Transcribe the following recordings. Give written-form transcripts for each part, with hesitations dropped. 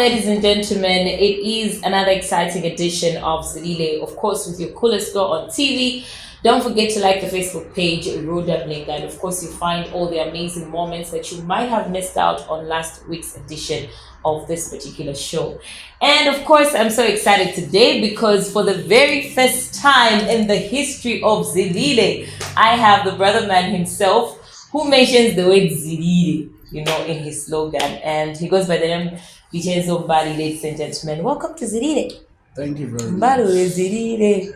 ladies and gentlemen. It is another exciting edition of Zilile, of course, with your coolest girl on TV. Don't forget to like the Facebook page, Rhoda Mulenga, and of course, you find all the amazing moments that you might have missed out on last week's edition of this particular show. And of course, I'm so excited today because for the very first time in the history of Zilile, I have the brother man himself who mentions the word Zilile, in his slogan. And he goes by the name Vinchenzo, ladies and gentlemen. Welcome to Zilile. Thank you very much. Zilile.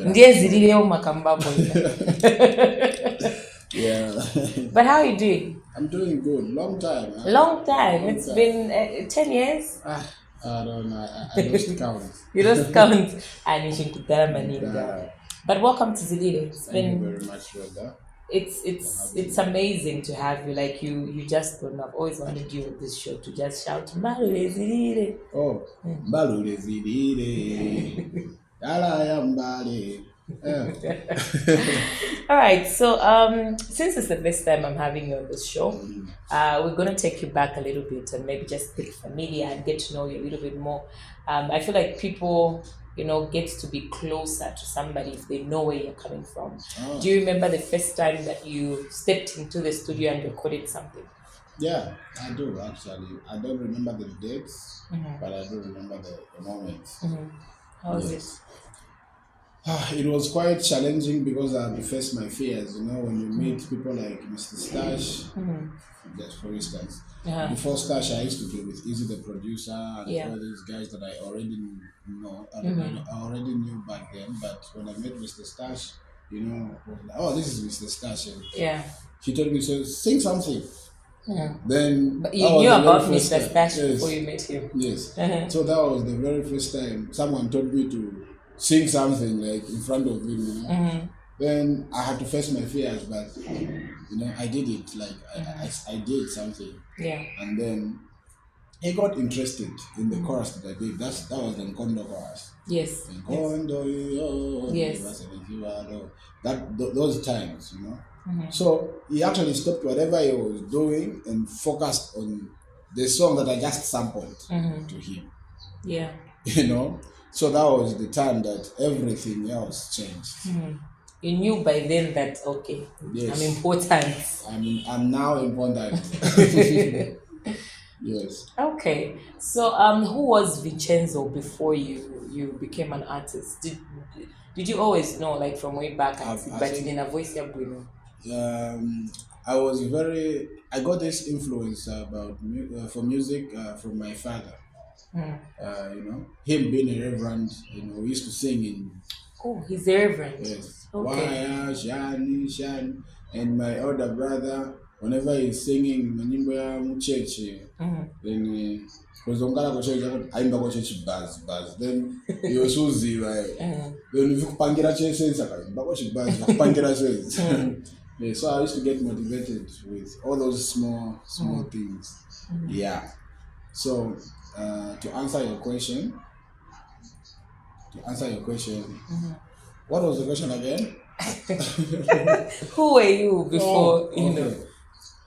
Ndiye Zilile umakambabo. Yeah. But how are you doing? I'm doing good. Long time. Huh? Long time. It's been 10 years. I don't know. I lost count. You lost count. But welcome to Zilile. Thank you very much, Rhoda. It's amazing to have you. Like you just don't know. I've always wanted you on this show to just shout Mbalule Zilile. Oh, Mbalule Zilile. Mbale. All right, so since it's the first time I'm having you on this show, we're going to take you back a little bit and maybe just get familiar and get to know you a little bit more. I feel like people get to be closer to somebody if they know where you're coming from. Oh. Do you remember the first time that you stepped into the studio and recorded something? Yeah, I do actually. I don't remember the dates, but I do remember the moments. How was it? It was quite challenging because I had to face my fears, when you meet people like Mr. Stash, just for instance. Before Stash, I used to be with Easy the producer and all these guys that I already know. I already knew back then, but when I met Mr. Stash, I was like, oh, this is Mr. Stash. And he told me, so sing something. Then but you knew about Mr. Stash before you met him. Yes. So that was the very first time someone told me to sing something like in front of him. Then I had to face my fears, but I did it. Like I did something. Yeah. And then he got interested in the chorus that I did. That was the Nkondo chorus. Yes. Nkondo, yes. Those times, So he actually stopped whatever he was doing and focused on the song that I just sampled to him. Yeah. So that was the time that everything else changed. You knew by then that, okay, yes, I'm important. I'm now important. Yes. Okay. So who was Vinchenzo before you became an artist? Did you always know, like from way back, but in a voice I got this influence for music from my father. Him being a reverend, we used to sing in. Oh, he's a reverend. Yes. Okay. Shani, and my older brother, whenever he's singing Manimba church, then kuzongala kwa church, aimba kwa church buzz. Then you also see like then if you pangira church sense, aimba kwa church buzz, pangira sense. Yeah, so I used to get motivated with all those small things. Yeah. So to answer your question, what was the question again? Who were you before?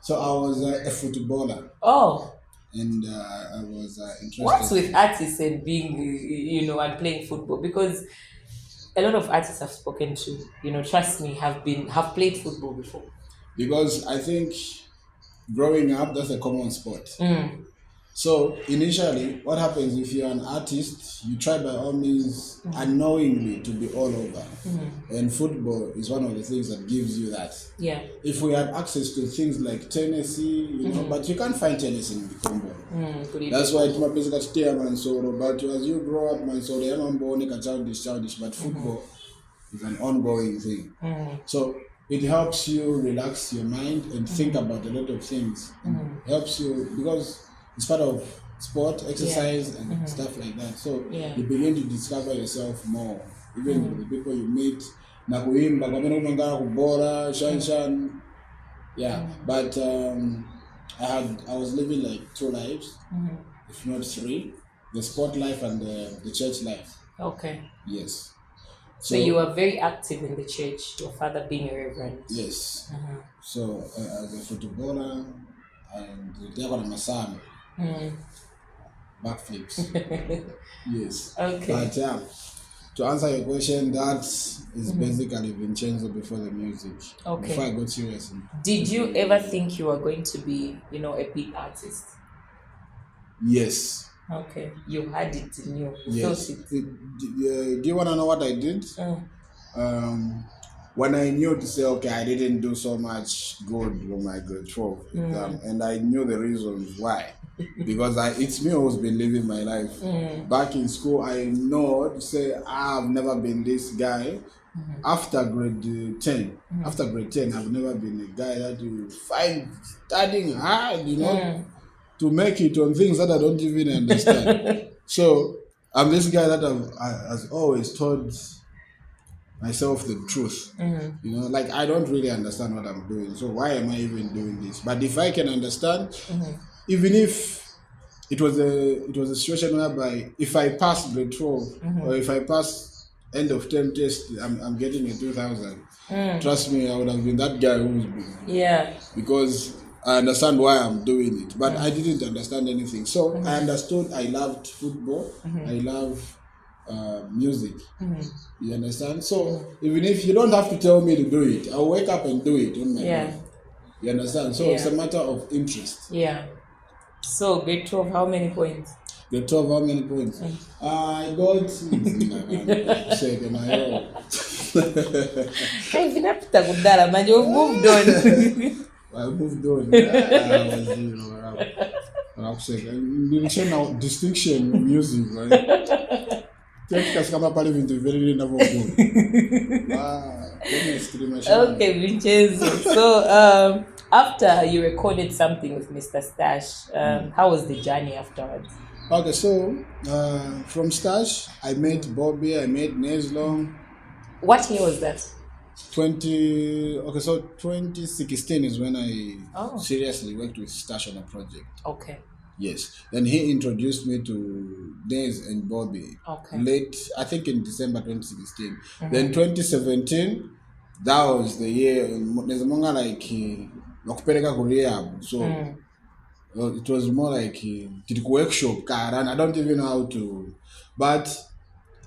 So I was a footballer. Oh. And I was interested. What's with artists and being, and playing football? Because a lot of artists I've spoken to, trust me, have played football before. Because I think growing up, that's a common sport. So initially, what happens if you're an artist, you try by all means unknowingly to be all over. And football is one of the things that gives you that. Yeah. If we had access to things like tennis, but you can't find tennis in the Congo. That's why it's my physical stay man solo. But as you grow up, man solo, I'm born childish, but football is an ongoing thing. So it helps you relax your mind and think about a lot of things. Helps you because it's part of sport, exercise, and stuff like that. So you begin to discover yourself more, even with the people you meet. Yeah, but I was living like two lives, if not three: the sport life and the church life. Okay. Yes. So you were very active in the church. Your father being a reverend. Yes. So as a footballer and my son. backflips. Yes. Okay. But yeah, to answer your question, that is basically Vinchenzo before the music. Okay. Before I got serious. Did you ever think you were going to be, a big artist? Yes. Okay. You had it in you. Yes. Felt it. Do you want to know what I did? When I knew to say, okay, I didn't do so much good on my grade 12 exam, and I knew the reasons why. Because it's me who's been living my life. Back in school, I know to say I've never been this guy. After grade 10, I've never been a guy that you find studying hard, to make it on things that I don't even understand. So I'm this guy that has always told myself the truth. Like I don't really understand what I'm doing. So why am I even doing this? But if I can understand, even if it was a situation whereby if I pass grade 12 or if I pass end of term test, I'm getting a 2000. Trust me, I would have been that guy who's been. Yeah. Because I understand why I'm doing it, but I didn't understand anything. So I understood I loved football. I love music. You understand? So even if you don't have to tell me to do it, I'll wake up and do it on my own. You understand? So it's a matter of interest. Yeah. So grade 12, how many points? Grade 12, how many points? I got second. I've been up to Gudara, man. You've moved on. I moved on. I was now distinction in music, right? Okay, Vinchenzo. So after you recorded something with Mr. Stash, how was the journey afterwards? Okay, so from Stash, I met Bobby, I met Neslong. What year was that? 2016 is when I seriously worked with Stash on a project. Okay. Yes. Then he introduced me to Nez and Bobby. Okay. Late, I think in December 2016. Then 2017, that was the year. There's more like so it was more like workshop and I don't even know how to. But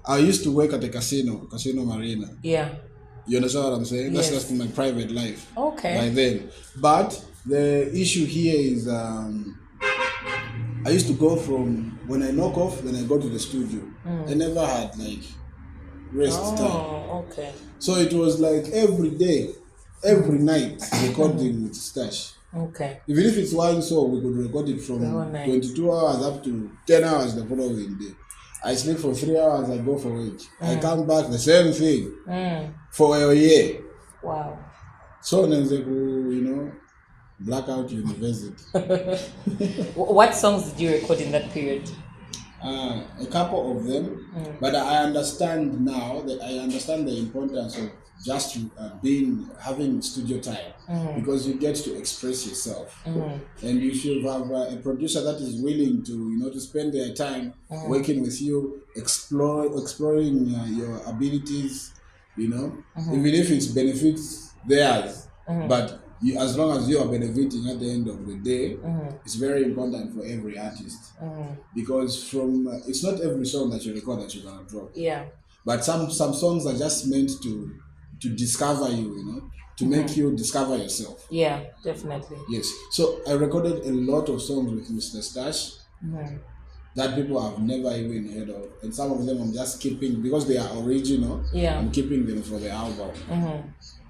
I used to work at a casino marina. Yeah. You understand what I'm saying? Yes. That's my private life. Okay. By then. But the issue here is I used to go from when I knock off, then I go to the studio. I never had like rest time. Okay. So it was like every day, every night recording with Stash. Okay. Even if it's one song, we could record it from 22 hours up to 10 hours the following day. I sleep for 3 hours, I go for work. I come back, the same thing for a year. Wow. So then they go, Blackout University. What songs did you record in that period? A couple of them, but I understand now that I understand the importance of just having studio time because you get to express yourself, and you should have a producer that is willing to to spend their time working with you, exploring your abilities, even if it benefits theirs, but as long as you are benefiting at the end of the day, it's very important for every artist because it's not every song that you record that you're gonna drop. Yeah. But some songs are just meant to discover you, to make you discover yourself. Yeah, definitely. Yes. So I recorded a lot of songs with Mr. Stash that people have never even heard of, and some of them I'm just keeping because they are original. Yeah. I'm keeping them for the album.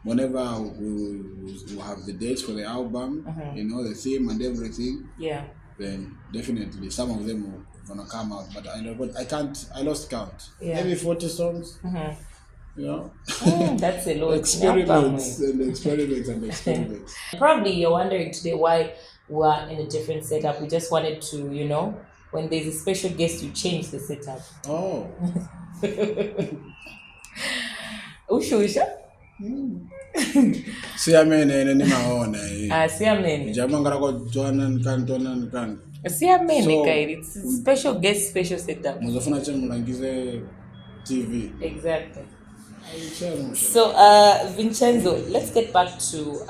Whenever we'll have the dates for the album, the theme and everything, then definitely some of them will gonna come out. But I lost count. Yeah. Maybe 40 songs. That's a lot. Experiments. Probably you're wondering today why we're in a different setup. We just wanted to, when there's a special guest, you change the setup. Oh. Usha? Siamene ni maona hii. Siamene. Jamanga rako tonan. Siamene kairi. It's a special guest, special setup. Muzofuna chenu mulangize TV. Exactly. So, Vinchenzo, let's get back to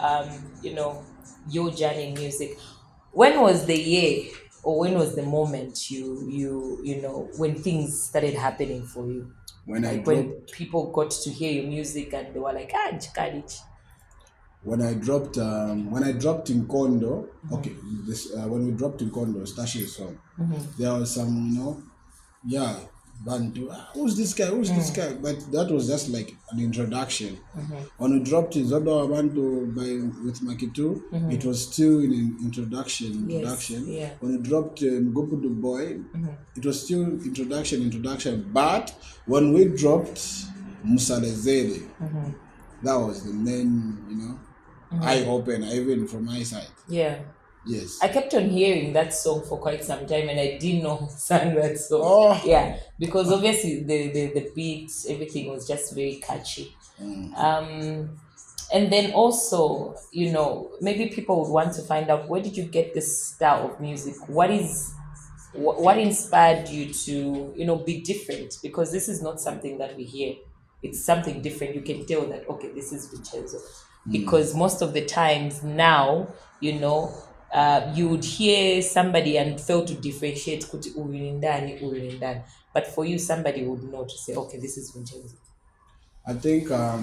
your journey in music. When was the year or when was the moment you know when things started happening for you? When I Like dropped, when people got to hear your music and they were like, ah, Chikadich. when I dropped in Kondo, okay, this when we dropped in Kondo, Stashi's song, there was some, yeah, Bantu. Who's this guy? Who's this guy? But that was just like an introduction. When we dropped in Zodo Bantu with Makitu, it was still in introduction. Yes, yeah. When we dropped Gopudu Boy, it was still introduction. But when we dropped Musalezele, that was the main, eye opener, even from my side. Yeah. Yes. I kept on hearing that song for quite some time and I didn't know who sang that song. Oh. Yeah, because obviously the beat, everything was just very catchy. And then also, maybe people would want to find out, where did you get this style of music? What inspired you to, be different? Because this is not something that we hear. It's something different. You can tell that, okay, this is Vinchenzo. Because most of the times now, you would hear somebody and fail to differentiate kuti urindani. But for you, somebody would know to say, okay, this is Vinchenzo. I think I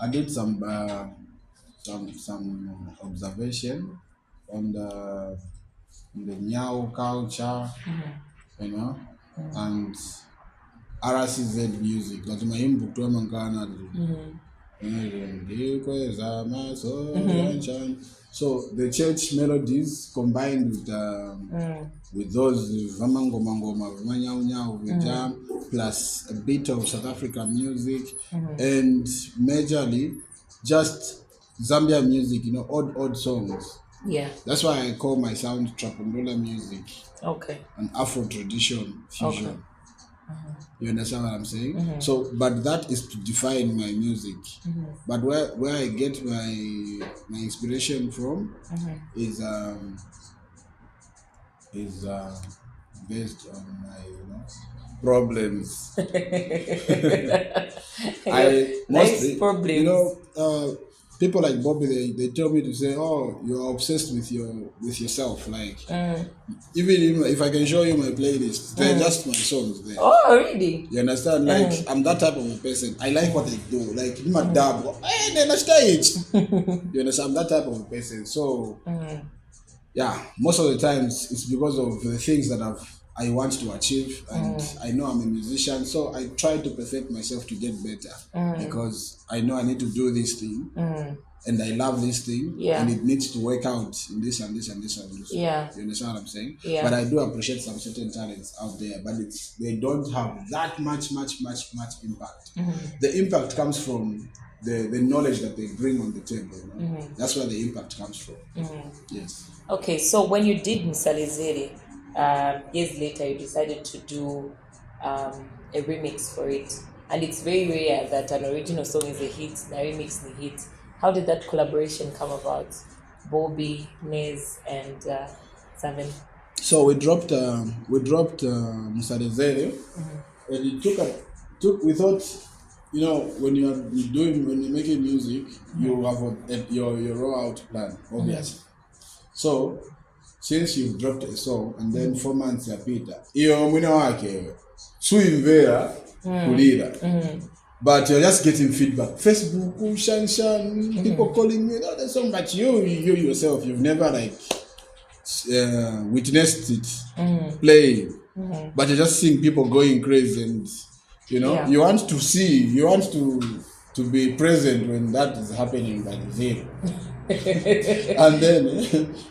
did some observation on the Nyao culture, and RCZ music. That's my input to Mangana. So the church melodies combined with those Vamango Mangoma, Vanyao, plus a bit of South African music, and majorly just Zambia music, odd songs. Yeah. That's why I call my sound Trapondola music. Okay. An Afro tradition fusion. Okay. You understand what I'm saying? So, but that is to define my music. But where I get my inspiration from is based on my problems. Nice problems. People like Bobby, they tell me to say, oh, you're obsessed with yourself. Like, even if I can show you my playlist, they're just my songs there. Oh, really? You understand? Like, I'm that type of a person. I like what I do. Like, my dad, then I stage. You understand? I'm that type of a person. So, yeah, most of the times it's because of the things that I want to achieve, and I know I'm a musician, so I try to perfect myself to get better, because I know I need to do this thing, and I love this thing, and it needs to work out in this and this and this and this. Yeah. You understand what I'm saying? Yeah. But I do appreciate some certain talents out there, but they don't have that much impact. The impact comes from the knowledge that they bring on the table. That's where the impact comes from. Yes. Okay, so when you did Musalezele, years later you decided to do a remix for it, and it's very rare that an original song is a hit, the remix is a hit. How did that collaboration come about? Bobby, Nez, and Seven. So we dropped Musalezele, and it took. We thought, when you're making music, you have your rollout plan, obviously. So, since you've dropped a song and then 4 months yapita, iyo mwina wake suimvera kulira, but you're just getting feedback. Facebook, shan, people calling me, the song, but you yourself, you've never witnessed it playing, but you're just seeing people going crazy, and you want to see, you want to be present when that is happening by the zero. And then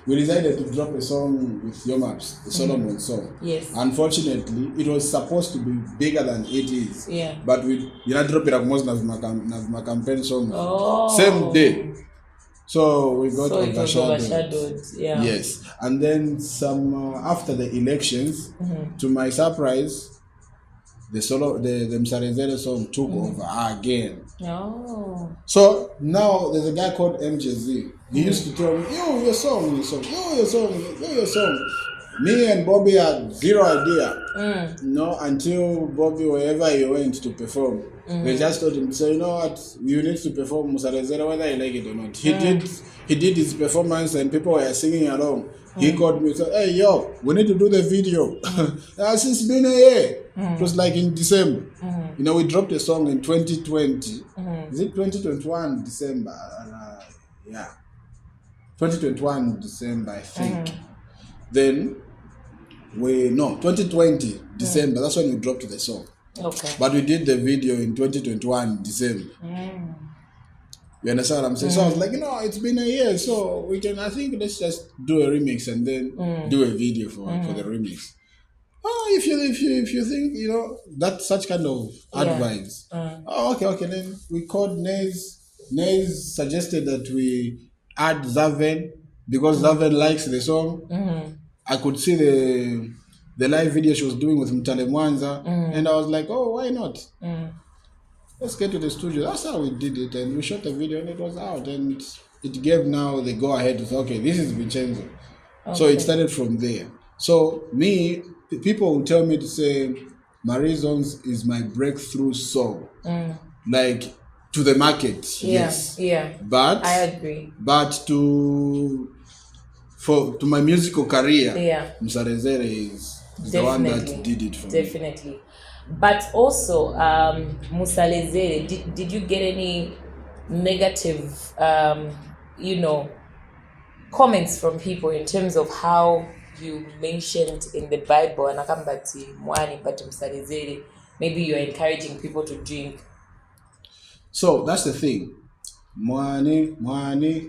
we decided to drop a song with Yomaps, the Solomon song. Yes. Unfortunately, it was supposed to be bigger than it is. Yeah. But we drop it at most of my campaign song. Oh. Same day. So we got overshadowed. Yeah. Yes. And then some after the elections, to my surprise, the Msalezele song took over again. Oh. So now there's a guy called MJZ. He used to tell me, your song. Me and Bobby had zero idea. Until Bobby, wherever he went to perform, they just told him, so you know what, you need to perform Musarezera whether you like it or not. He did his performance and people were singing along. He called me and said, hey yo, we need to do the video. Since been a year. It was like in December. We dropped a song in 2020. Is it 2021 December? 2021 December, I think. Then 2020 December. That's when we dropped the song. Okay. But we did the video in 2021 December. You understand what I'm saying? So I was like, it's been a year, so I think let's just do a remix and then do a video for the remix. If you think, that's such kind of advice. Okay, then we called Naze. Naze suggested that we add Zaven because Zaven likes the song. I could see the live video she was doing with Mtale Mwanza, and I was like, oh, why not? Let's get to the studio. That's how we did it, and we shot the video, and it was out, and it gave now the go ahead to say, okay, this is Vinchenzo. Okay. So it started from there. So people will tell me to say, Marizons is my breakthrough song, like to the market. Yes. Yeah. But I agree. But to my musical career, Musarezere is the one that did it for me. Definitely. But also, Musarezere, did you get any negative, comments from people in terms of how you mentioned in the Bible, anakambati mwani but Musarezere, maybe you're encouraging people to drink? So that's the thing. Mwani,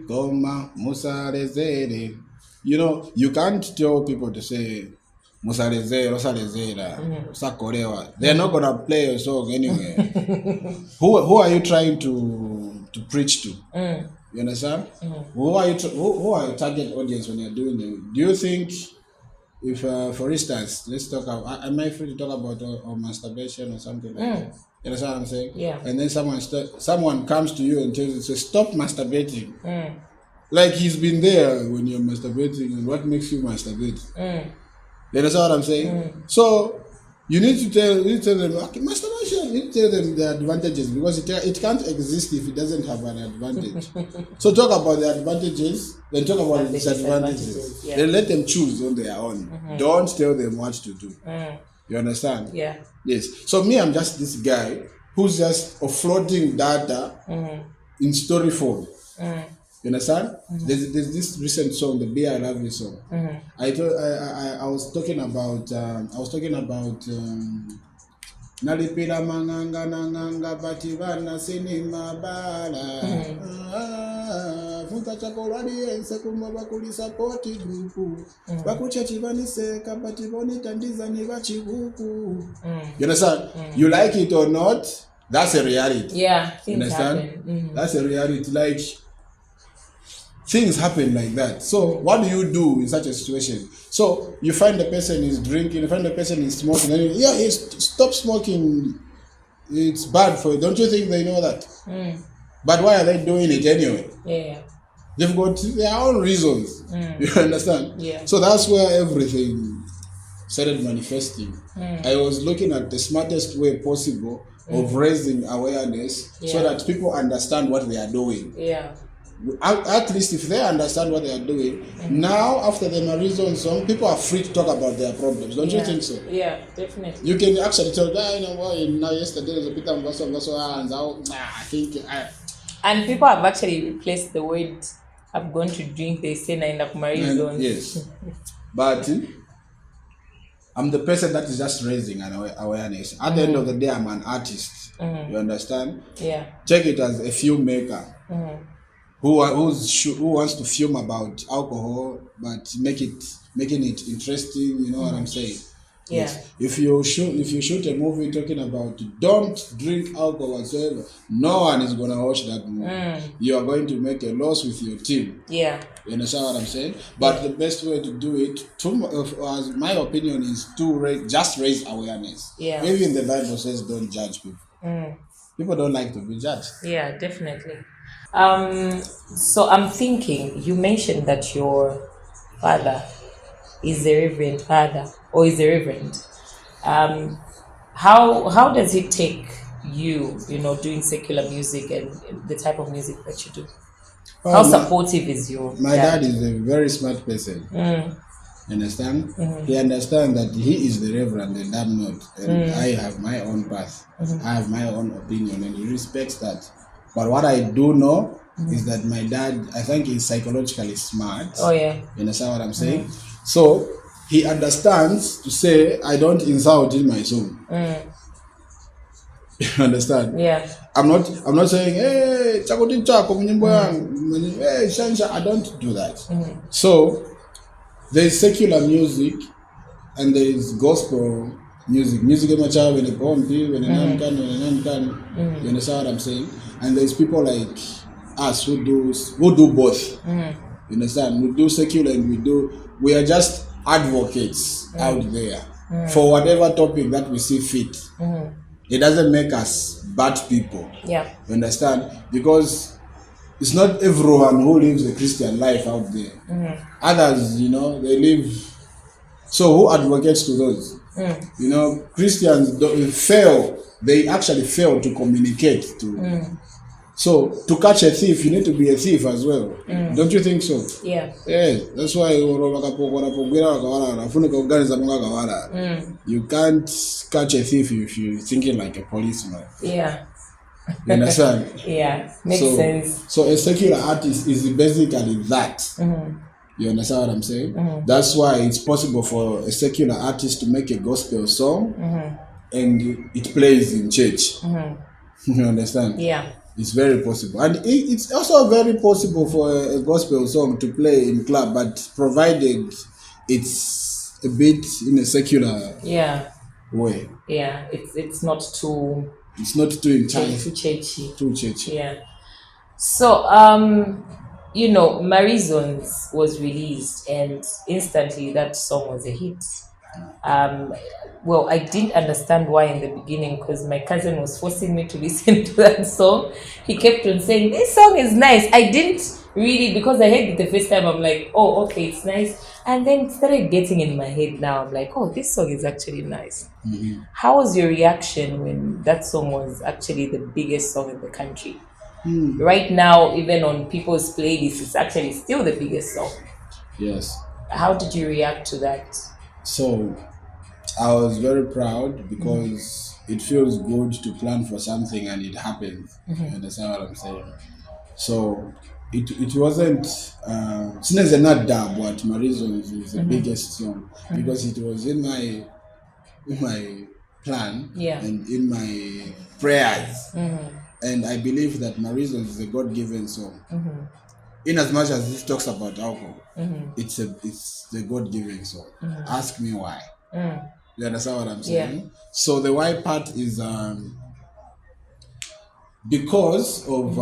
goma, Musarezere. You can't tell people to say Musarezera, Sakorewa. They're not gonna play your song anyway. Who are you trying to preach to? You understand? Who are your target audience when you're doing it? Do you think if, for instance, let's talk about, am I free to talk about masturbation or something like that? You understand what I'm saying? Yeah. And then someone comes to you and tells you, say, stop masturbating. Like he's been there when you're masturbating, and what makes you masturbate? You understand what I'm saying? So you need to tell them, okay, masturbation. You need to tell them the advantages, because it can't exist if it doesn't have an advantage. So talk about the advantages, then talk about the disadvantages. Yeah. Then let them choose on their own. Don't tell them what to do. You understand? Yeah. Yes. So me, I'm just this guy who's just offloading data in story form. You understand? There's this recent song, the Be I Love You song. I was talking about Nalipira manganga bativana sinima bala. Funta chakolwadi ense kumba bakuli support group. Bakucha chivani seka bativoni tandiza ni bachibuku. You understand? You like it or not, that's a reality. Yeah, you understand? Happen. That's a reality. Like, things happen like that. So what do you do in such a situation? So you find the person is drinking, you find the person is smoking, and stop smoking. It's bad for you. Don't you think they know that? But why are they doing it anyway? Yeah. They've got their own reasons. You understand? Yeah. So that's where everything started manifesting. I was looking at the smartest way possible of raising awareness so that people understand what they are doing. Yeah. At least if they understand what they are doing, now after the Marizon song, people are free to talk about their problems. Don't you think so? Yeah, definitely. You can actually tell, now yesterday there was a bit of I think. And people have actually replaced the word I'm going to drink, they say naenda Marizon. Yes. But I'm the person that is just raising an awareness. At the end of the day, I'm an artist. You understand? Yeah. Check it as a filmmaker. Who wants to film about alcohol, but making it interesting, you know what I'm saying? Yeah. Yes. If you shoot a movie talking about don't drink alcohol whatsoever, no one is gonna watch that movie. You are going to make a loss with your team. Yeah. You understand what I'm saying? But the best way to do it, as my opinion, is to just raise awareness. Yeah. Even the Bible says don't judge people. People don't like to be judged. Yeah, definitely. So I'm thinking, you mentioned that your father is the Reverend Father or is the Reverend. How does it take you, doing secular music and the type of music that you do? How supportive is your my dad is a very smart person. Understand? He understands that he is the Reverend and I'm not, and I have my own path. I have my own opinion, and he respects that. But what I do know is that my dad, I think, is psychologically smart. Oh yeah. You understand what I'm saying? So he understands to say, I don't insult in my song. You understand? Yeah. I'm not saying, hey, chakotin chako mnyimbo yangu, hey, shansha. I don't do that. So there is secular music and there is gospel music. Music in my child when they pompi, when they can. You understand what I'm saying? And there's people like us who do both. You understand? We do secular and we are just advocates out there for whatever topic that we see fit. It doesn't make us bad people. Yeah. You understand? Because it's not everyone who lives a Christian life out there. Others, they live. So who advocates to those? Christians fail. They actually fail to communicate to. So to catch a thief, you need to be a thief as well. Don't you think so? Yeah. Yeah. That's why you can't catch a thief if you're thinking like a policeman. Yeah. You understand? Yeah. Makes sense. So a secular artist is basically that. You understand what I'm saying? That's why it's possible for a secular artist to make a gospel song and it plays in church. You understand? Yeah. It's very possible. And it's also very possible for a gospel song to play in club, but provided it's a bit in a secular way. Yeah. It's not too... It's not too intense. Too churchy. Too churchy. Yeah. So, Marizons was released and instantly that song was a hit. Well, I didn't understand why in the beginning because my cousin was forcing me to listen to that song. He kept on saying, this song is nice. I didn't really, because I heard it the first time, I'm like, oh, okay, it's nice. And then it started getting in my head now. I'm like, oh, this song is actually nice. How was your reaction when that song was actually the biggest song in the country? Right now, even on people's playlists, it's actually still the biggest song. Yes. How did you react to that? So, I was very proud because it feels good to plan for something and it happens. You understand what I'm saying? So, it wasn't Since not dab what Marizons is the biggest song because it was in my plan and in my prayers. And I believe that Marizons is a God-given song. In as much as it talks about alcohol, it's the God-given song. Ask me why. You understand what I'm saying? Yeah. So the why part is because of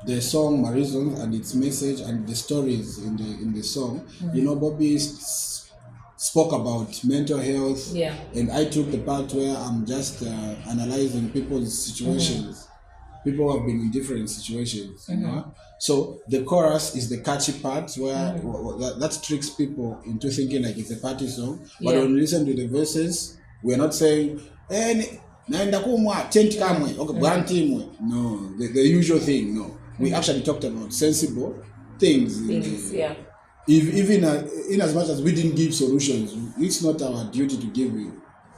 the song Marizons and its message and the stories in the song. Bobby spoke about mental health, and I took the part where I'm just analyzing people's situations. People have been in different situations, So the chorus is the catchy part where that tricks people into thinking like it's a party song. But when you listen to the verses, we're not saying, no, the usual thing. No, we actually talked about sensible things. Even in as much as we didn't give solutions, it's not our duty to give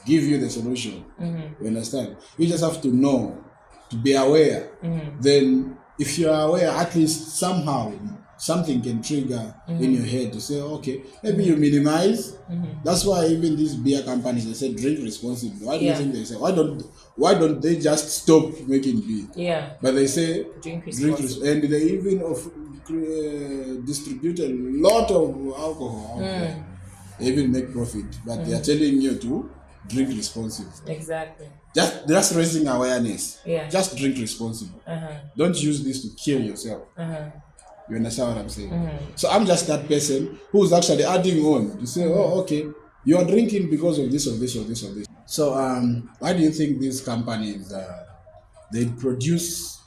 you the solution. You understand? You just have to know, to be aware. Then if you are aware, at least somehow something can trigger in your head to say, okay, maybe you minimize. That's why even these beer companies, they say drink responsibly. Why do you think they say? Why don't they just stop making beer? Yeah. But they say drink responsibly, and they even distribute a lot of alcohol. They even make profit, but they are telling you to drink responsibly. Exactly. Just raising awareness. Yeah. Just drink responsibly. Don't use this to kill yourself. You understand what I'm saying? So I'm just that person who's actually adding on to say, oh, okay, you are drinking because of this or this or this or this. So why do you think these companies they produce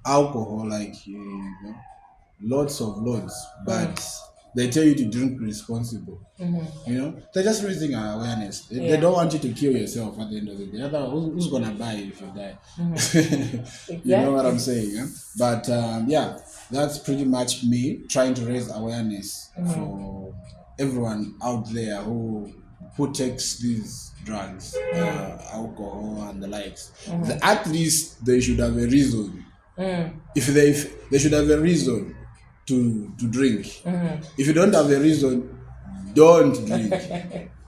alcohol like lots of loads, but they tell you to drink responsible. You know, they're just raising our awareness. They don't want you to kill yourself at the end of the day. Otherwise, who's gonna buy if you die? Exactly. You know what I'm saying? Yeah? But yeah, that's pretty much me trying to raise awareness for everyone out there who takes these drugs, alcohol and the likes. At least they should have a reason. If they should have a reason to drink. If you don't have a reason, don't drink.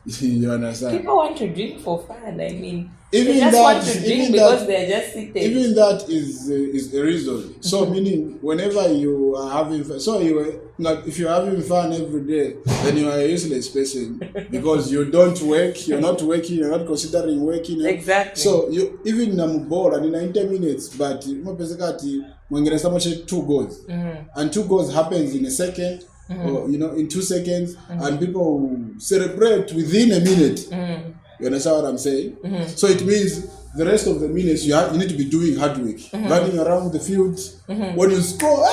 You understand? People want to drink for fun. I mean, even they just that, want to drink because they're just sitting. Even that is a reason. So meaning, whenever you are having fun, so if you're having fun every day, then you are a useless person because you don't work, you're not working, you're not considering working. Exactly. So you even I'm bored and in 90 minutes, but basically when you have 2 goals, and 2 goals happens in a second. Or in 2 seconds, and people celebrate within a minute. You understand what I'm saying? So it means the rest of the minutes you need to be doing hard work, running around the fields. When you score,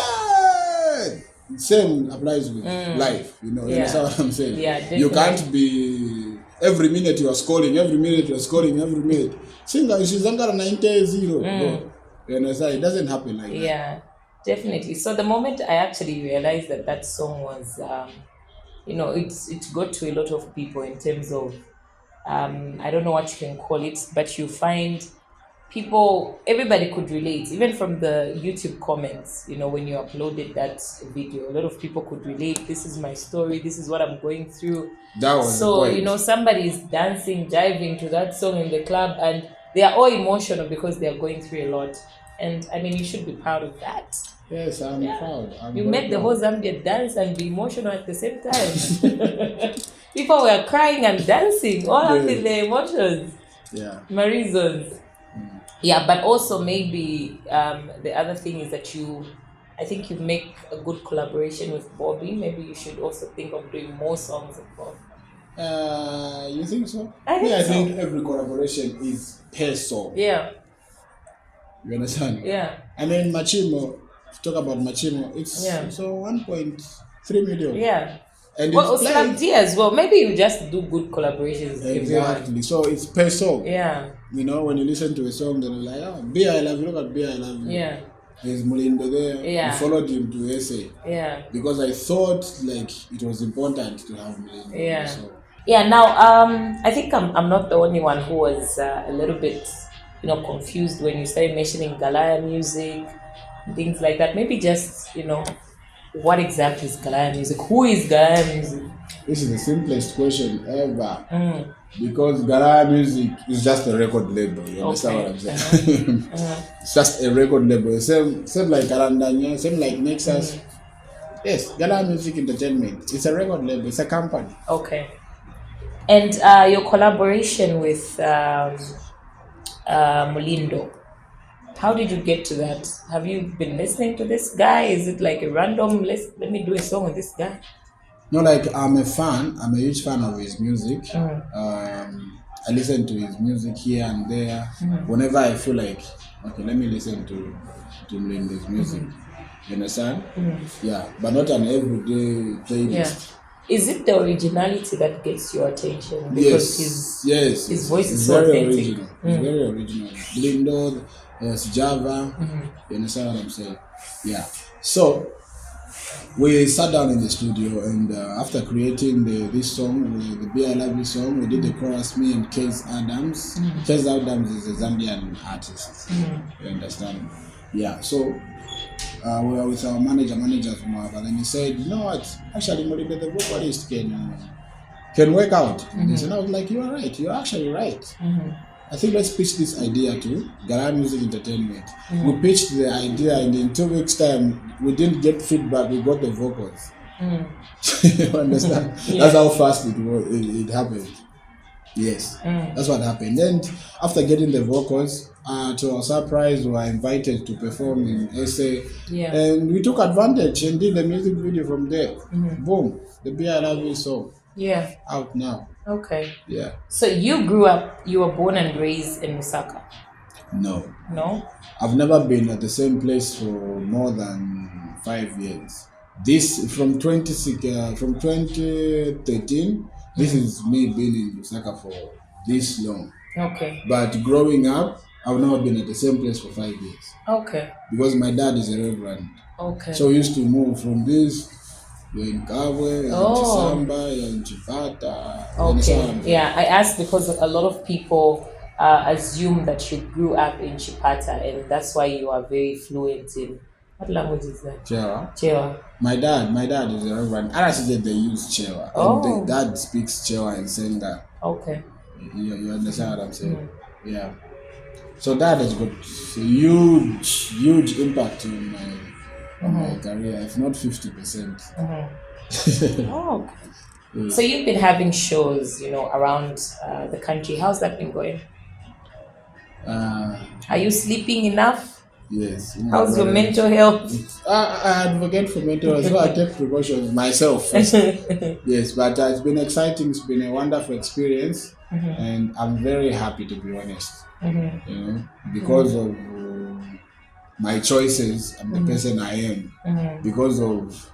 same applies with life. You understand what I'm saying? Yeah, you can't be every minute you are scoring, every minute you are scoring, every minute. She's under 90-0. You understand? It doesn't happen like that. Yeah. Definitely. So the moment I actually realized that song was, it got to a lot of people in terms of, I don't know what you can call it, but you find people, everybody could relate, even from the YouTube comments, when you uploaded that video, a lot of people could relate. This is my story. This is what I'm going through. That was so, the point. Somebody is dancing, jiving to that song in the club, and they are all emotional because they are going through a lot. And I mean, you should be proud of that. Yes, I'm proud. You made the whole Zambia dance and be emotional at the same time. People were crying and dancing, all up in their emotions. Yeah. My reasons. Yeah, but also maybe the other thing is that I think you make a good collaboration with Bobby. Maybe you should also think of doing more songs with Bobby. You think so? I think every collaboration is per song. Yeah. You understand? Yeah. I mean, Machimo, talk about Machimo, it's so 1.3 million. Yeah. And well, Slap as well. Maybe you just do good collaborations. Exactly. So it's per song. Yeah. When you listen to a song, then you're like, oh, Be I Love You, look at Be I Love You. Yeah. There's Mulindo there. Yeah. I followed him to SA. Yeah. Because I thought it was important to have Mulindo. Yeah. So. Yeah. Now, I think I'm not the only one who was a little bit, confused when you started mentioning Galaya music, things like that. Maybe just, what exactly is Galaya music? Who is Galaya music? This is the simplest question ever. Because Galaya music is just a record label. You understand what I'm saying? It's just a record label. Same like Karandanya, same like Nexus. Yes, Galaya Music Entertainment. It's a record label. It's a company. Okay. And your collaboration with Mulindo, how did you get to that? Have you been listening to this guy? Is it like a random, let me do a song with this guy? No, like I'm a fan. I'm a huge fan of his music. I listen to his music here and there. Whenever I feel like, okay, let me listen to Mulindo's music. You understand? Yeah, but not an everyday playlist. Yeah. Is it the originality that gets your attention? Because his voice is so very authentic. original. It's very original. Mulindo, Java. You understand what I'm saying? Yeah. So we sat down in the studio, and after creating this song, the Be I Love You song, we did the chorus, me and Case Adams. Case Adams is a Zambian artist. You understand? Yeah. So we were with our manager from our, and then he said, you know what? Actually, Moribe, the vocalist can work out. And I was like, you are right. You're actually right. I think let's pitch this idea to Galaya Music Entertainment. We pitched the idea, and in 2 weeks' time, we didn't get feedback. We got the vocals. You understand? That's how fast it happened. Yes, that's what happened. And after getting the vocals, to our surprise, we were invited to perform in SA. Yeah. And we took advantage and did the music video from there. Boom, the Be I Love You song. Yeah. Out now. Okay. Yeah. So you were born and raised in Lusaka? No. No? I've never been at the same place for more than 5 years. This from 2013. This is me being in Lusaka for this long. Okay. But growing up, I've never been at the same place for 5 years. Okay. Because my dad is a reverend. Okay. So we used to move from this. You're in Kabwe, you're in Chisamba, you're in Chipata. Okay. Yeah, I asked because a lot of people assume that you grew up in Chipata, and that's why you are very fluent in what language is that? Chewa. My dad is a reverend. I said they use Chewa. And the dad speaks Chewa and Senga. Okay. You understand what I'm saying? Yeah. So that has got a huge impact on my career, if not 50%. Oh, okay. Yeah. So you've been having shows, around the country. How's that been going? Are you sleeping enough? Yes. How's your mental health? I advocate for mental health, so I take precautions myself first. Yes, but it's been exciting. It's been a wonderful experience, and I'm very happy, to be honest. Because of my choices, I'm the person I am. Because of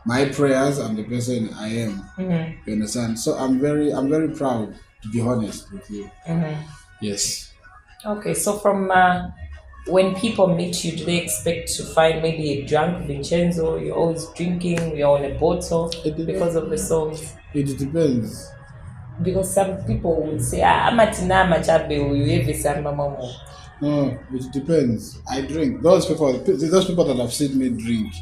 my prayers, I'm the person I am. You understand? So I'm very proud, to be honest with you. Yes. Okay, so from when people meet you, do they expect to find maybe a drunk Vinchenzo? You're always drinking, you're on a bottle because of the songs? It depends. Because some people would say, Amatina Machabe, you have some mama. No, it depends. I drink. Those people that have seen me drink,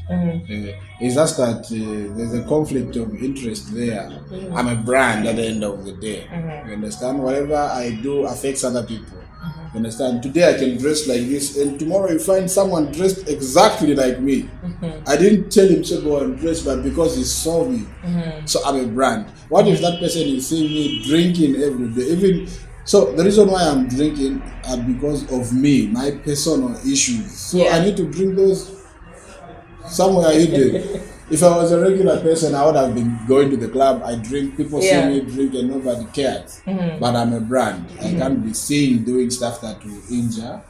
it's just that there's a conflict of interest there. I'm a brand at the end of the day. You understand? Whatever I do affects other people. You understand? Today I can dress like this, and tomorrow you find someone dressed exactly like me. I didn't tell him to go and dress, but because he saw me, so I'm a brand. What if that person is seeing me drinking every day? So the reason why I'm drinking are because of me, my personal issues. So I need to drink those somewhere hidden. If I was a regular person, I would have been going to the club. I drink, people see me drink, and nobody cares. But I'm a brand. I can't be seen doing stuff that will injure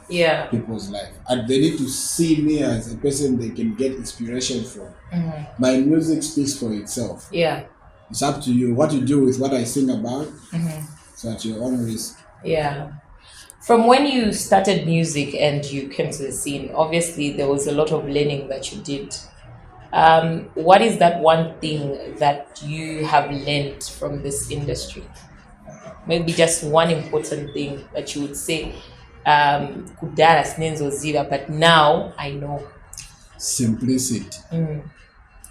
people's life. And they need to see me as a person they can get inspiration from. My music speaks for itself. Yeah. It's up to you. What you do with what I sing about, it's at your own risk. Yeah. From when you started music and you came to the scene, obviously there was a lot of learning that you did. What is that one thing that you have learned from this industry? Maybe just one important thing that you would say, Kudara Snenzo Zira, but now I know. Simplicity.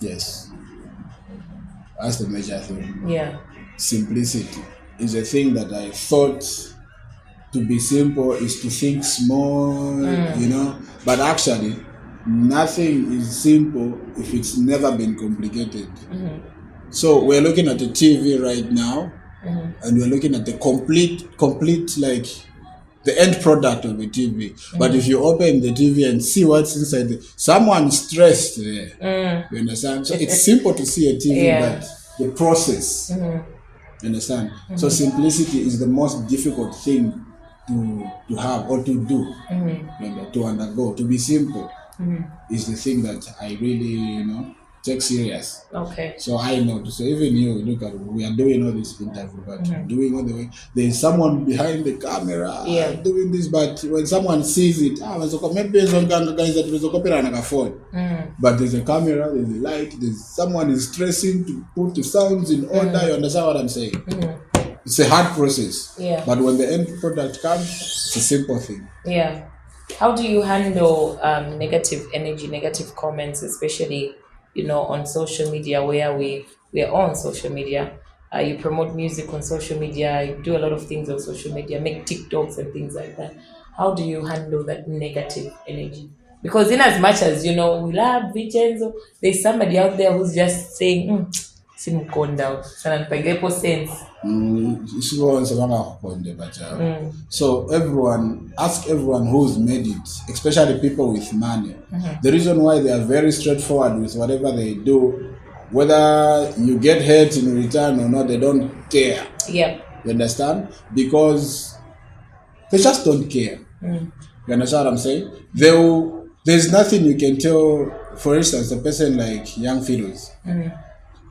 Yes. That's the major thing. Yeah. Simplicity is a thing that I thought to be simple is to think small, but actually nothing is simple if it's never been complicated. So we're looking at the TV right now, and we're looking at the complete like the end product of the TV. But if you open the TV and see what's inside, someone stressed there. You understand? So it's simple to see a TV, but the process. You understand? So simplicity is the most difficult thing to have or to do, to undergo. To be simple is the thing that I really, take serious. Okay. So I know. So even you look at, we are doing all this interview, but doing all the way. There's someone behind the camera doing this, but when someone sees it, but there's a camera, there's a light, there's someone is stressing to put the sounds in order. You understand what I'm saying? It's a hard process. Yeah. But when the end product comes, it's a simple thing. Yeah. How do you handle negative energy, negative comments, especially on social media, where we are on social media? You promote music on social media, you do a lot of things on social media, make TikToks and things like that. How do you handle that negative energy? Because in as much as, we love Vinchenzo, there's somebody out there who's just saying, Simkonda, sense. So ask everyone who's made it, especially people with money. The reason why they are very straightforward with whatever they do, whether you get hurt in return or not, they don't care. Yeah. You understand? Because they just don't care. You understand what I'm saying? There's nothing you can tell for instance, a person like Young Fiddles.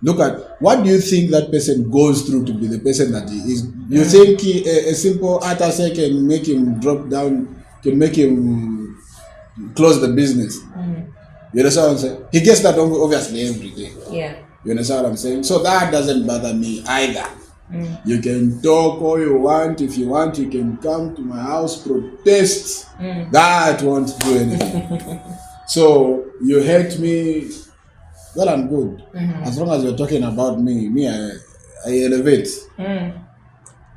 Look at what do you think that person goes through to be the person that he is? You think a simple attack can make him drop down, can make him close the business? You understand what I'm saying? He gets that obviously every day. Yeah. You understand what I'm saying? So that doesn't bother me either. You can talk all you want. If you want, you can come to my house, protest. That won't do anything. So you hate me, well and good. As long as you're talking about me, I elevate.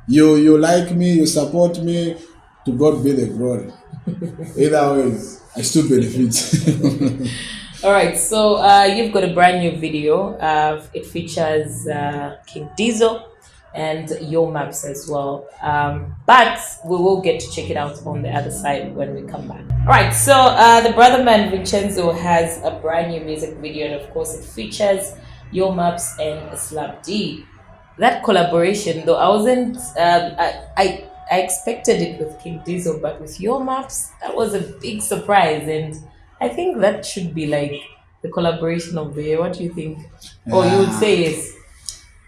You like me, you support me, to God be the glory. Either way, I still benefit. All right, so you've got a brand new video. It features King Diesel and Yo Maps as well. But we will get to check it out on the other side when we come back. All right, so the brother man Vinchenzo has a brand new music video, and of course it features Yo Maps and Slab D. That collaboration, though, I wasn't. I expected it with King Diesel, but with Yo Maps, that was a big surprise, and I think that should be like the collaboration of the year. What do you think? Or you would say yes?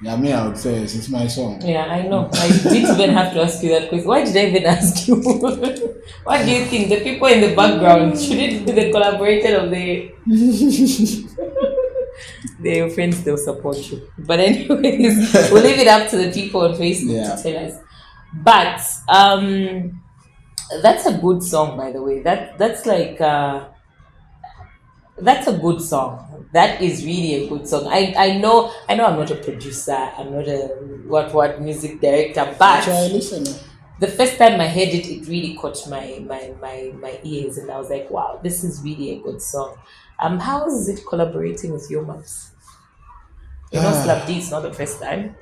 Yeah, I would say yes. It's my song. Yeah, I know. I didn't even have to ask you that question. Why did I even ask you? What do you think? The people in the background, should it be the collaborator of the year? They're your friends, they'll support you. But anyways, we'll leave it up to the people on Facebook to tell us. But that's a good song, by the way. That's like that's a good song. That is really a good song. I know I'm not a producer. I'm not a what music director. But the first time I heard it, it really caught my ears, and I was like, wow, this is really a good song. How is it collaborating with Yo Maps? You know, Slap D is not the first time.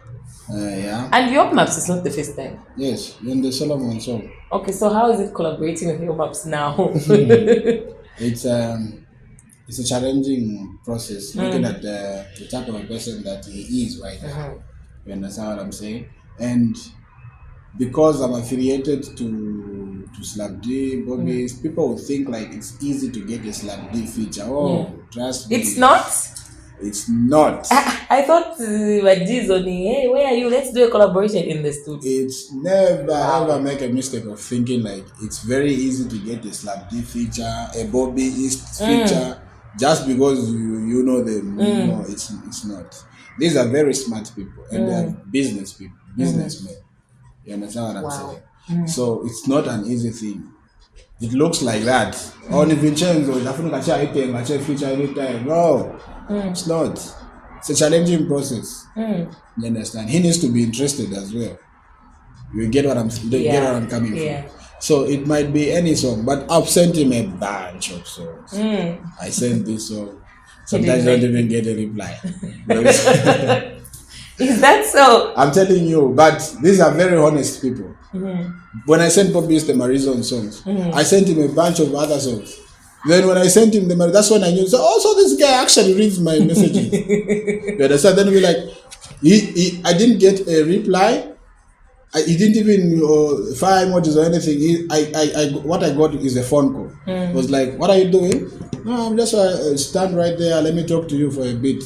Yeah. And Yo Maps is not the first time. Yes, in the Solomon song. Okay, so how is it collaborating with Yo Maps now? It's a challenging process, looking at the type of a person that he is right now. You understand what I'm saying? And because I'm affiliated to Slab D, Bobby's, people will think like it's easy to get a Slab D feature. Trust me. It's not? It's not. I thought Wajiz only, hey, where are you? Let's do a collaboration in the studio. It's never ever make a mistake of thinking like it's very easy to get a Slab D feature, a Bobby East feature, just because you know them. No, it's not. These are very smart people and they are business people, businessmen. You understand what I'm saying? So it's not an easy thing. It looks like that. Only Vinchenzo, feature anytime. No, it's not. It's a challenging process. You understand? He needs to be interested as well. You get what I'm coming from. So it might be any song, but I've sent him a bunch of songs. I sent this song. Sometimes I don't even get a reply. Is that so? I'm telling you, but these are very honest people. When I sent Bobby the Marizon songs, I sent him a bunch of other songs. Then when I sent him that's when I knew. So also this guy actually reads my messages. You understand? Then we like, I didn't get a reply. He didn't even fire emojis or anything. What I got is a phone call. It was like, what are you doing? No, I'm just stand right there. Let me talk to you for a bit.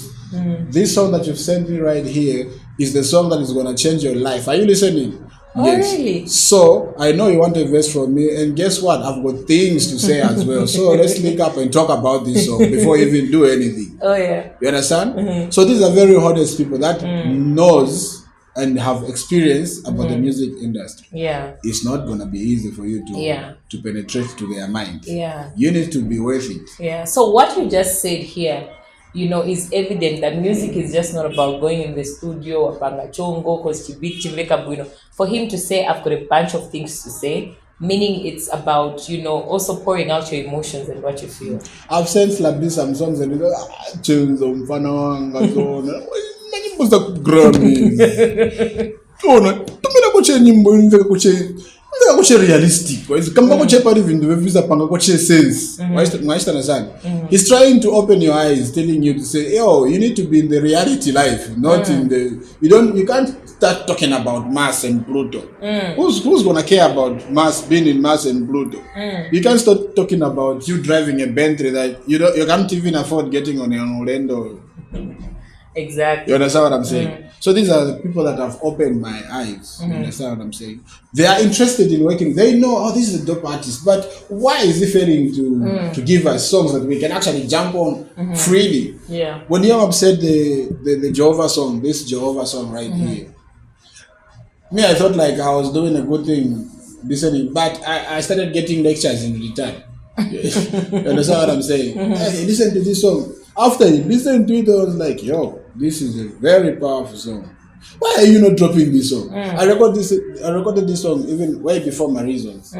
This song that you've sent me right here is the song that is going to change your life. Are you listening? Oh, yes. Really? So I know you want a verse from me, and guess what? I've got things to say as well. So let's link up and talk about this song before you even do anything. Oh yeah. You understand? So these are very honest people that knows and have experience about the music industry. Yeah. It's not gonna be easy for you to penetrate to their mind. Yeah. You need to be worth it. Yeah. So what you just said here, is evident that music is just not about going in the studio, for him to say, I've got a bunch of things to say, meaning it's about, also pouring out your emotions and what you feel. I've sent Slabdi some songs and tunes on kuche realistic. Kamba kuche pari vindu vevisa panga kuche sense. Understand? He's trying to open your eyes, telling you to say, yo, you need to be in the reality life, not in the. You can't start talking about Mars and Pluto. Who's gonna care about Mars, being in Mars and Pluto? You can't start talking about you driving a Bentley that you can't even afford getting on an Orlando. Exactly. You understand what I'm saying? So these are the people that have opened my eyes. You understand what I'm saying? They are interested in working. They know, oh, this is a dope artist. But why is he failing to give us songs that we can actually jump on freely? Yeah. When Yamab said the Jehovah song, this Jehovah song right here, me, I thought like I was doing a good thing listening, but I started getting lectures in return. You understand what I'm saying? Hey, listen to this song. After you listen to it, I was like, yo, this is a very powerful song. Why are you not dropping this song? I recorded this song even way before my reasons.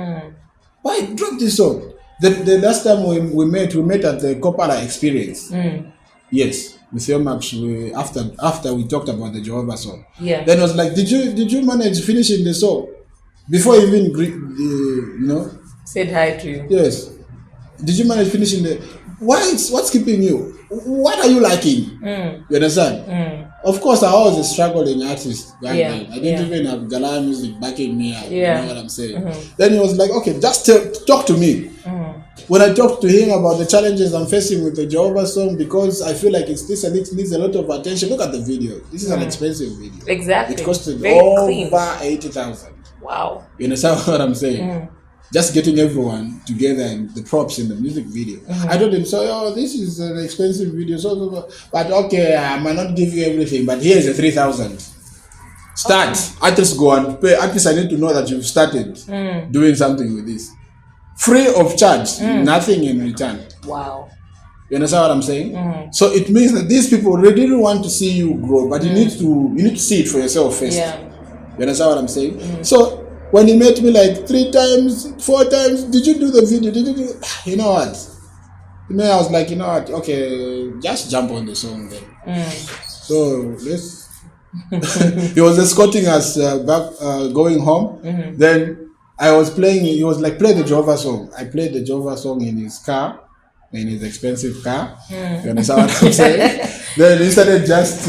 Why drop this song? The last time we met at the Copala Experience. Yes, with your Max. After we talked about the Jehovah song. Yeah. Then I was like, did you manage finishing the song before you even said hi to you? Yes. Did you manage finishing the? What's keeping you? What are you liking? You understand? Of course, I was a struggling artist back then. I didn't even have Gala music backing me up. You know what I'm saying? Then he was like, okay, just talk to me. When I talked to him about the challenges I'm facing with the Jehovah song, because I feel like it needs a lot of attention. Look at the video. This is an expensive video. Exactly. It costed very over 80,000. Wow. You understand what I'm saying? Just getting everyone together and the props in the music video. I told him, so this is an expensive video, but okay, I might not give you everything, but here's a 3,000. Start. At least go and pay. At least I need to know that you've started doing something with this. Free of charge, nothing in return. Wow. You understand what I'm saying? So it means that these people really want to see you grow, but you need to see it for yourself first. Yeah. You understand what I'm saying? So when he met me like 3 times, 4 times, did you do the video? Did you do? You know what? I was like, you know what? Okay, just jump on the song then. So let's. He was escorting us back, going home. Then I was playing. He was like, play the Jehovah song. I played the Jehovah song in his car, in his expensive car. You understand what I'm saying? Then he started just,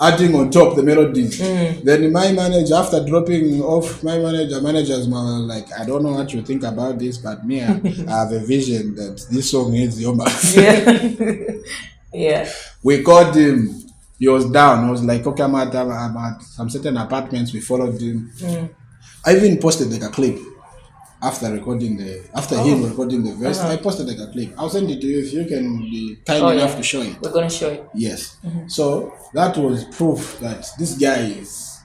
adding on top the melodies. Then my manager, after dropping off, managers were like, I don't know what you think about this, but me, I have a vision that this song is your mouth. Yeah. We called him. He was down. I was like, okay, I'm at some certain apartments. We followed him. I even posted like a clip after him recording the verse. I posted like a clip. I'll send it to you if you can be kind enough to show it. We're gonna show it. Yes. So that was proof that these guys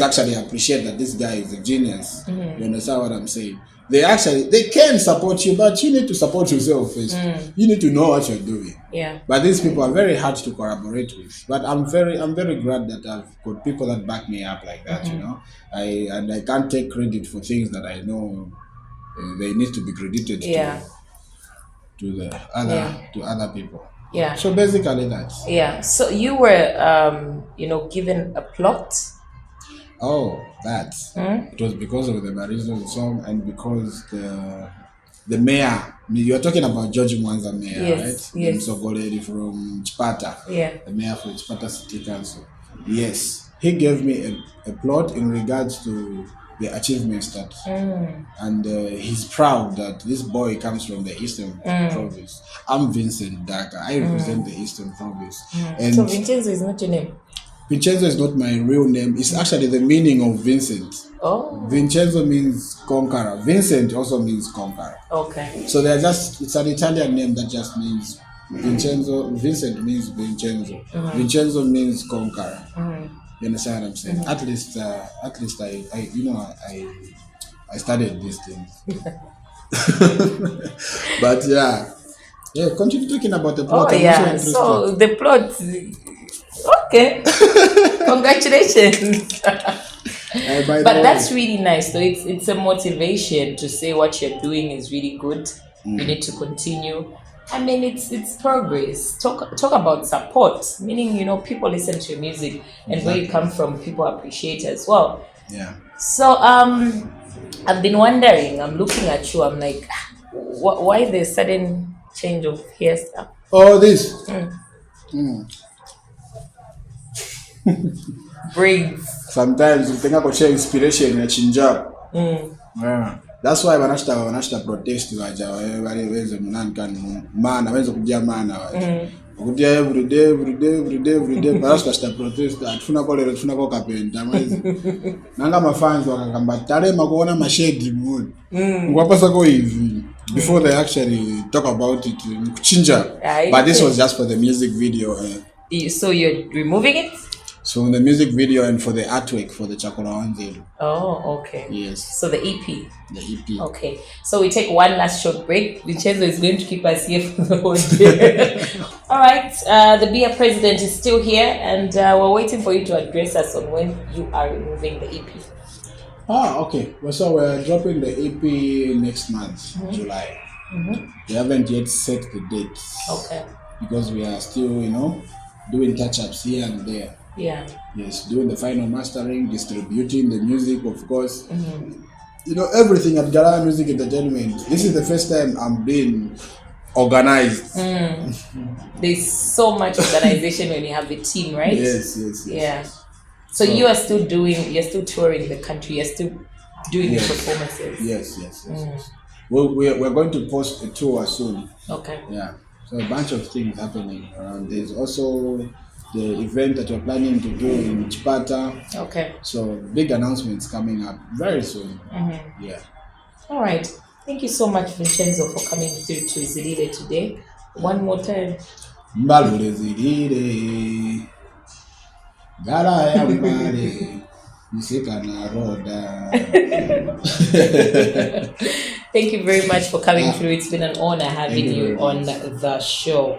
actually appreciate that this guy is a genius. You understand what I'm saying? They can support you, but you need to support yourself first. You need to know what you're doing. Yeah. But these people are very hard to collaborate with. But I'm very glad that I've got people that back me up like that. I can't take credit for things that I know they need to be credited to the other people. Yeah. So basically that. Yeah. So you were given a plot. Oh, that. It was because of the Barizo song and because the mayor. You're talking about George Mwanza mayor, right? Yes. Msogoledi from Chipata. Yeah. The mayor for Chipata City Council. Yes. He gave me a plot in regards to the achievements that and he's proud that this boy comes from the Eastern Province. I'm Vincent Daka. I represent the Eastern Province. And so Vinchenzo is not your name? Vincenzo is not my real name. It's actually the meaning of Vincent. Oh. Vincenzo means conqueror. Vincent also means conqueror. Okay. So it's an Italian name that just means Vincenzo. Vincent means Vincenzo. Vincenzo means conqueror. You understand what I'm saying? At least I studied these things. But yeah, continue talking about the plot. Oh yeah, so the plot. Okay. Congratulations. But that's really nice. So it's a motivation to say what you're doing is really good. You need to continue. I mean, it's progress. Talk about support, meaning people listen to your music, and where you come from, people appreciate as well. Yeah. So I've been wondering, I'm looking at you, I'm like, why the sudden change of hairstyle? Oh, this. Braids. Sometimes you think I could share inspiration in a chinja. Yeah. That's why wanashita protest waja wale weze munankan mana wenze kujia mana waja. Kujia every day wanashita protest atufuna kwa kapenda mwezi. Nanga mafans wakakamba tarema kuona mashedi mood. Ngwapasa ko hivi before they actually talk about it kuchinja. But this was just for the music video. So you're removing it? So in the music video and for the artwork for the Chakora Wanzelu. Oh, okay. Yes. So the EP. The EP. Okay. So we take one last short break. Vincenzo is going to keep us here for the whole day. All right. The BIA president is still here, and we're waiting for you to address us on when you are removing the EP. Okay. Well, so we're dropping the EP next month, July. We haven't yet set the dates. Okay. Because we are still, doing touch-ups here and there. Yeah. Yes, doing the final mastering, distributing the music, of course. Everything at Garaya Music Entertainment. This is the first time I'm being organized. There's so much organization when you have a team, right? Yes. Yeah. So you're still touring the country, you're still doing the performances. Yes. We're going to post a tour soon. Okay. Yeah. So a bunch of things happening around. There's also the event that we're planning to do in Chipata. Okay. So big announcements coming up very soon. Yeah. All right. Thank you so much, Vinchenzo, for coming through to Zilile today. One more time. Mbalule Zilile. Garaya Mbale. Msikana Rhoda. Thank you very much for coming through. It's been an honor having you on the show.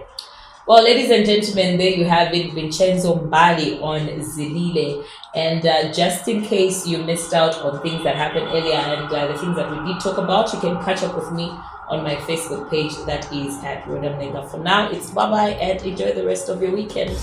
Well, ladies and gentlemen, there you have it, Vinchenzo Mbali on Zilile. And just in case you missed out on things that happened earlier and the things that we did talk about, you can catch up with me on my Facebook page. That is at Rhoda Mulenga. For now, it's bye-bye and enjoy the rest of your weekend.